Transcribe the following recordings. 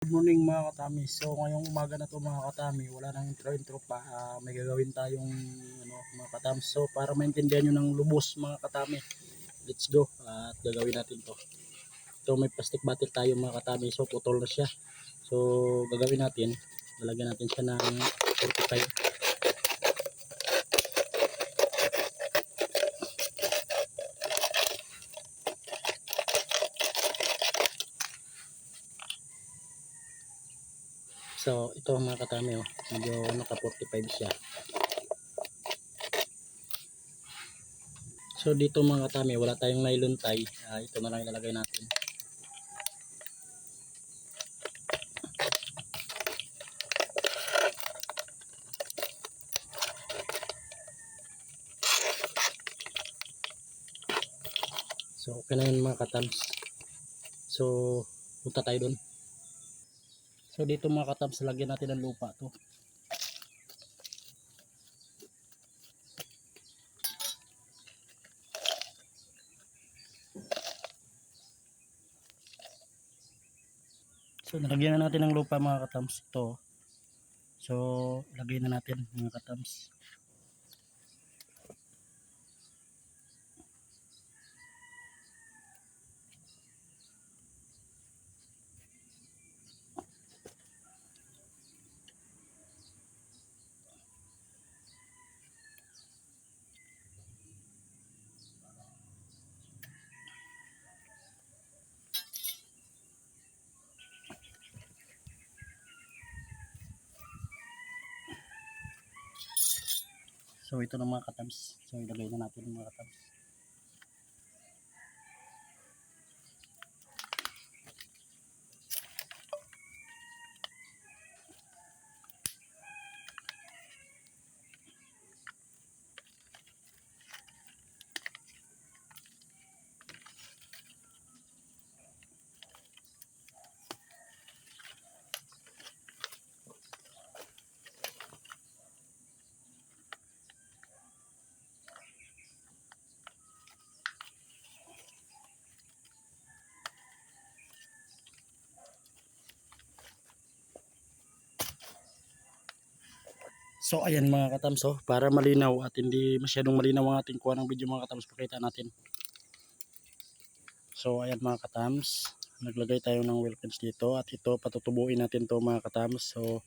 Good morning mga katami. So ngayong umaga na to mga katami, wala nang intro pa. May gagawin tayong mga katami. So para maintindihan nyo ng lubos mga katami, let's go at gagawin natin to. So may plastic bottle tayo mga katami. So putol na siya. So gagawin natin, lalagyan natin siya ng 45. So ito mga katami, medyo naka 45 siya. So dito mga katami, wala tayong nylon tie. Ito na lang ilalagay natin. So okay na yun mga katams. So punta tayo dun. So dito mga katams, lagyan natin ng lupa to. So nalagyan na natin ng lupa mga katams ito. So lagay na natin mga katams. So ito na mga katams. So ilagay na natin mga katams. So ayan mga katams, para malinaw at hindi masyadong malinaw ang ating kuha ng video mga katams, pakita natin. So ayan mga katams, naglagay tayo ng wheel pins dito at ito patutubuin natin to mga katams. So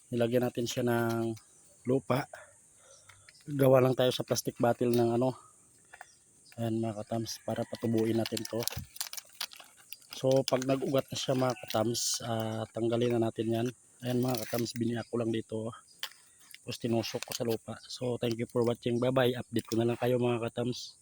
nilagyan natin siya ng lupa. Gawa lang tayo sa plastic bottle ng ayan mga katams, para patubuin natin to. So pag nag-ugat na siya mga katams, tanggalin na natin yan. Ayan mga katams, biniyak ko lang dito. Tapos tinusok ko sa lupa. So thank you for watching. Bye bye. Update ko na lang kayo mga katams.